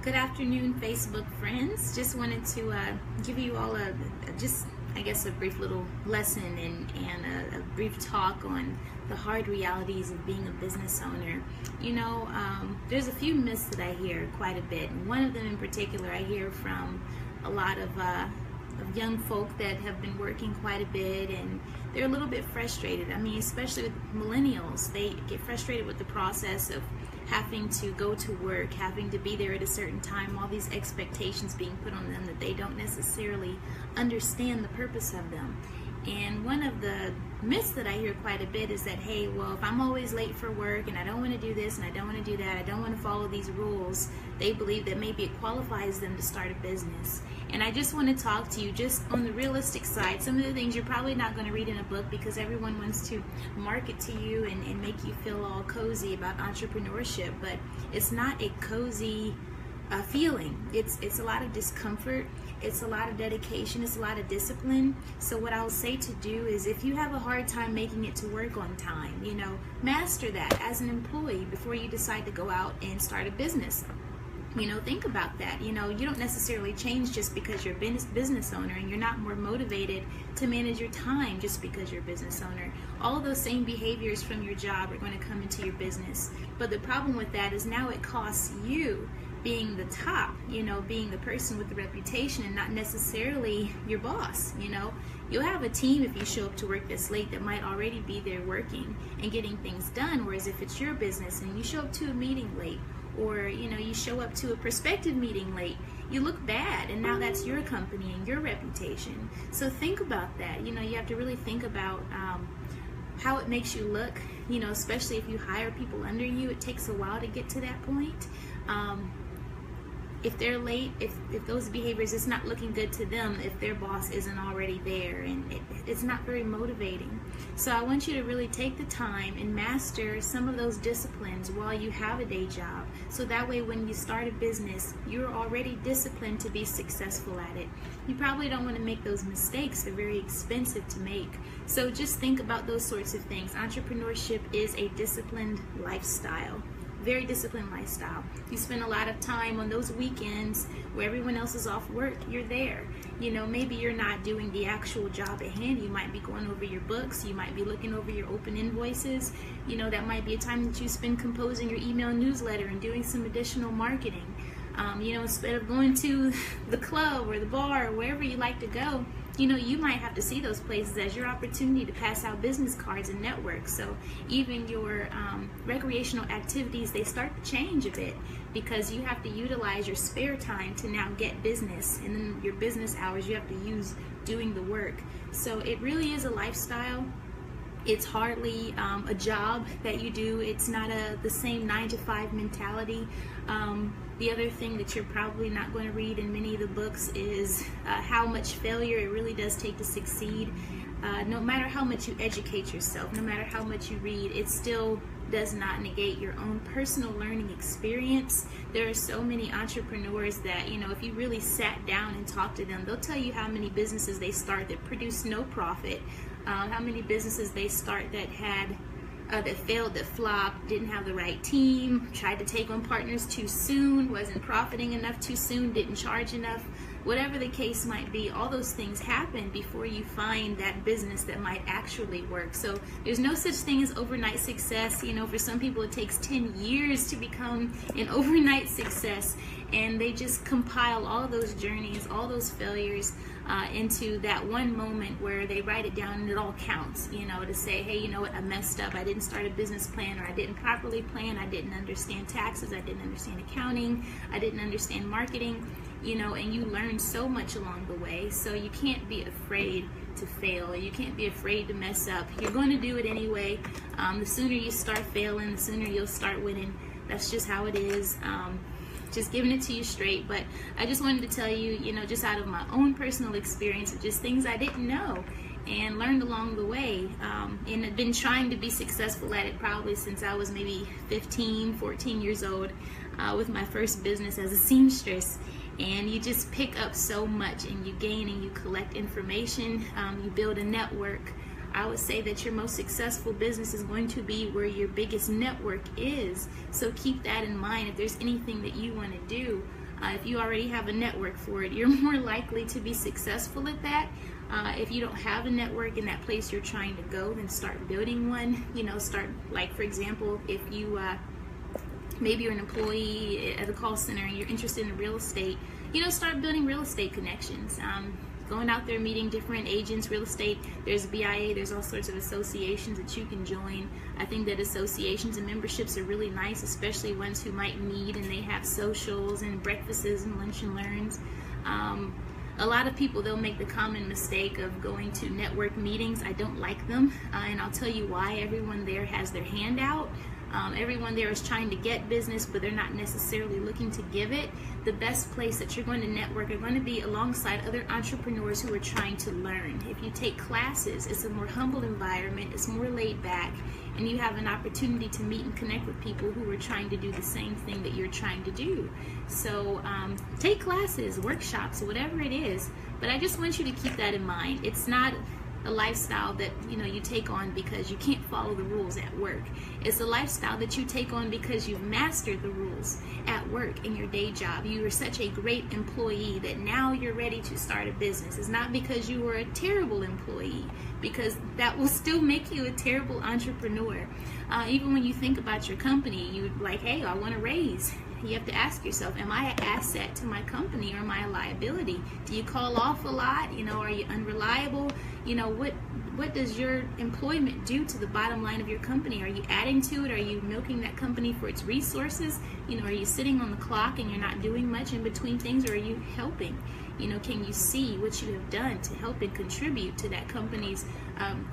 Good afternoon, Facebook friends. Just wanted to give you all a brief little lesson and a brief talk on the hard realities of being a business owner. There's a few myths that I hear quite a bit, and one of them in particular I hear from a lot of young folk that have been working quite a bit, and they're a little bit frustrated. I mean, especially with millennials, they get frustrated with the process of having to go to work, having to be there at a certain time, all these expectations being put on them that they don't necessarily understand the purpose of them. And one of the myths that I hear quite a bit is that, hey, well, if I'm always late for work and I don't want to do this and I don't want to do that, I don't want to follow these rules, they believe that maybe it qualifies them to start a business. And I just want to talk to you just on the realistic side. Some of the things you're probably not going to read in a book because everyone wants to market to you and make you feel all cozy about entrepreneurship, but it's not a cozy feeling. It's a lot of discomfort. It's a lot of dedication. It's a lot of discipline. So what I'll say to do is, if you have a hard time making it to work on time, master that as an employee before you decide to go out and start a business. Think about that. You don't necessarily change just because you're a business owner, and you're not more motivated to manage your time just because you're a business owner. All of those same behaviors from your job are going to come into your business. But the problem with that is now it costs you being the top, being the person with the reputation, and not necessarily your boss. You'll have a team if you show up to work this late that might already be there working and getting things done, whereas if it's your business and you show up to a meeting late, or you show up to a prospective meeting late, you look bad, and now that's your company and your reputation. So think about that. You have to really think about how it makes you look, especially if you hire people under you. It takes a while to get to that point. If they're late, if those behaviors, it's not looking good to them if their boss isn't already there, and it's not very motivating. So I want you to really take the time and master some of those disciplines while you have a day job, so that way when you start a business, you're already disciplined to be successful at it. You probably don't want to make those mistakes. They're very expensive to make. So just think about those sorts of things. Entrepreneurship is a disciplined lifestyle. Very disciplined lifestyle. You spend a lot of time on those weekends where everyone else is off work. You're there. Maybe you're not doing the actual job at hand. You might be going over your books. You might be looking over your open invoices. That might be a time that you spend composing your email newsletter and doing some additional marketing. Instead of going to the club or the bar or wherever you like to go, you might have to see those places as your opportunity to pass out business cards and network. So even your recreational activities, they start to change a bit because you have to utilize your spare time to now get business, and then your business hours you have to use doing the work. So it really is a lifestyle. It's hardly a job that you do. It's not the same 9-to-5 mentality. The other thing that you're probably not going to read in many of the books is how much failure it really does take to succeed. No matter how much you educate yourself, no matter how much you read, it still does not negate your own personal learning experience. There are so many entrepreneurs that, if you really sat down and talked to them, they'll tell you how many businesses they start that produced no profit, how many businesses they start that had that failed, that flopped, didn't have the right team, tried to take on partners too soon, wasn't profiting enough too soon, didn't charge enough. Whatever the case might be, all those things happen before you find that business that might actually work. So there's no such thing as overnight success. For some people it takes 10 years to become an overnight success, and they just compile all those journeys, all those failures into that one moment where they write it down and it all counts, to say, hey, you know what, I messed up. I didn't start a business plan, or I didn't properly plan. I didn't understand taxes. I didn't understand accounting. I didn't understand marketing. And you learn so much along the way. So you can't be afraid to fail. You can't be afraid to mess up. You're going to do it anyway. The sooner you start failing, the sooner you'll start winning. That's just how it is. Just giving it to you straight. But I just wanted to tell you, just out of my own personal experience of just things I didn't know and learned along the way, and I've been trying to be successful at it probably since I was maybe 15, 14 years old, with my first business as a seamstress. And you just pick up so much, and you gain and you collect information, you build a network. I would say that your most successful business is going to be where your biggest network is. So keep that in mind. If there's anything that you want to do, If you already have a network for it, you're more likely to be successful at that. If you don't have a network in that place you're trying to go, then start building one. Start, like, for example, if you maybe you're an employee at a call center and you're interested in real estate, start building real estate connections. Going out there, meeting different agents, real estate. There's BIA, there's all sorts of associations that you can join. I think that associations and memberships are really nice, especially ones who might meet and they have socials and breakfasts and lunch and learns. A lot of people, they'll make the common mistake of going to network meetings. I don't like them, and I'll tell you why. Everyone there has their hand out. Everyone there is trying to get business, but they're not necessarily looking to give it. The best place that you're going to network are going to be alongside other entrepreneurs who are trying to learn. If you take classes, it's a more humble environment, it's more laid back, and you have an opportunity to meet and connect with people who are trying to do the same thing that you're trying to do. So take classes, workshops, whatever it is, but I just want you to keep that in mind. It's not a lifestyle that you take on because you can't follow the rules at work. It's a lifestyle that you take on because you've mastered the rules at work in your day job. You were such a great employee that now you're ready to start a business. It's not because you were a terrible employee, because that will still make you a terrible entrepreneur. Even when you think about your company, you're like, hey, I want to raise. You have to ask yourself, am I an asset to my company or am I a liability? Do you call off a lot? Are you unreliable? What does your employment do to the bottom line of your company? Are you adding to it? Are you milking that company for its resources? Are you sitting on the clock and you're not doing much in between things, or are you helping? Can you see what you have done to help and contribute to that company's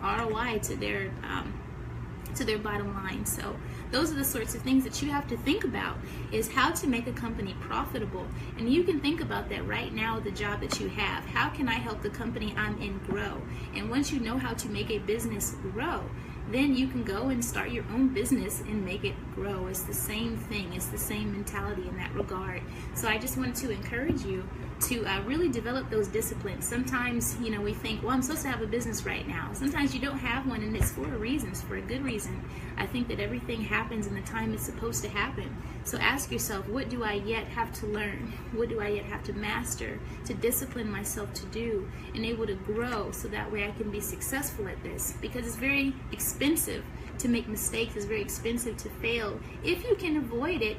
ROI, to their bottom line? So those are the sorts of things that you have to think about, is how to make a company profitable. And you can think about that right now with the job that you have. How can I help the company I'm in grow? And once you know how to make a business grow, then you can go and start your own business and make it grow. It's the same thing. It's the same mentality in that regard. So I just wanted to encourage you to really develop those disciplines. Sometimes, we think, well, I'm supposed to have a business right now. Sometimes you don't have one, and it's for a reason. It's for a good reason. I think that everything happens in the time it's supposed to happen. So ask yourself, what do I yet have to learn? What do I yet have to master, to discipline myself to do, and able to grow so that way I can be successful at this? Because it's very expensive to make mistakes. It's very expensive to fail. If you can avoid it,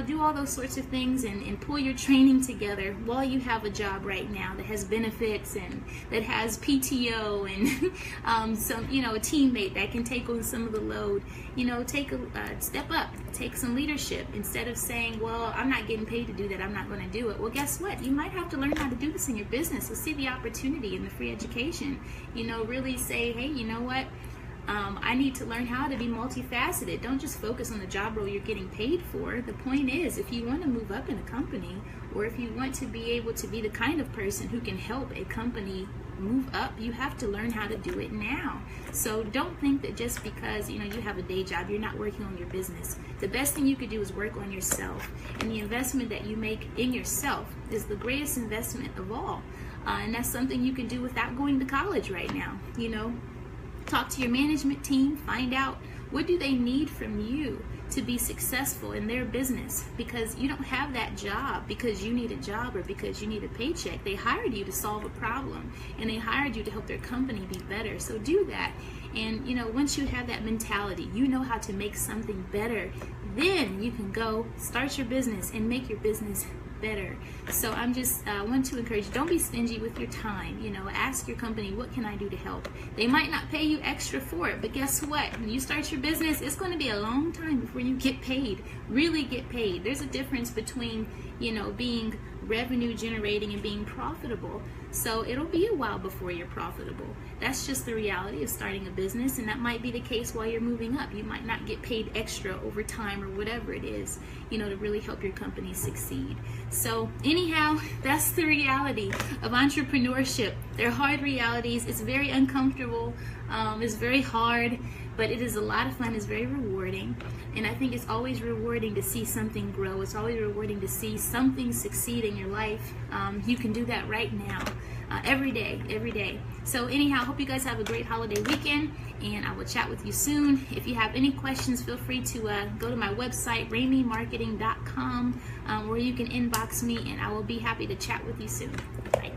do all those sorts of things and pull your training together while you have a job right now that has benefits and that has PTO and some, a teammate that can take on some of the load. Take a step up, take some leadership. Instead of saying, well, I'm not getting paid to do that, I'm not going to do it. Well, guess what? You might have to learn how to do this in your business. So see the opportunity in the free education. Really say, hey, you know what? I need to learn how to be multifaceted. Don't just focus on the job role you're getting paid for. The point is, if you want to move up in a company, or if you want to be able to be the kind of person who can help a company move up, you have to learn how to do it now. So don't think that just because you have a day job, you're not working on your business. The best thing you could do is work on yourself, and the investment that you make in yourself is the greatest investment of all. And that's something you can do without going to college right now. Talk to your management team, find out what do they need from you to be successful in their business, because you don't have that job because you need a job or because you need a paycheck. They hired you to solve a problem, and they hired you to help their company be better. So do that. And once you have that mentality, you know how to make something better, then you can go start your business and make your business better. So I'm just want to encourage you, don't be stingy with your time. Ask your company, what can I do to help? They might not pay you extra for it, but guess what? When you start your business, it's going to be a long time before you get paid, really get paid. There's a difference between being revenue generating and being profitable. So it'll be a while before you're profitable. That's just the reality of starting a business, and that might be the case while you're moving up. You might not get paid extra over time or whatever it is, to really help your company succeed. So anyhow, that's the reality of entrepreneurship. They're hard realities. It's very uncomfortable. It's very hard. but it is a lot of fun. It's very rewarding, and I think it's always rewarding to see something grow. It's always rewarding to see something succeed in your life. You can do that right now, every day. So anyhow, I hope you guys have a great holiday weekend, and I will chat with you soon. If you have any questions, feel free to go to my website, RameyMarketing.com, where you can inbox me, and I will be happy to chat with you soon. Bye.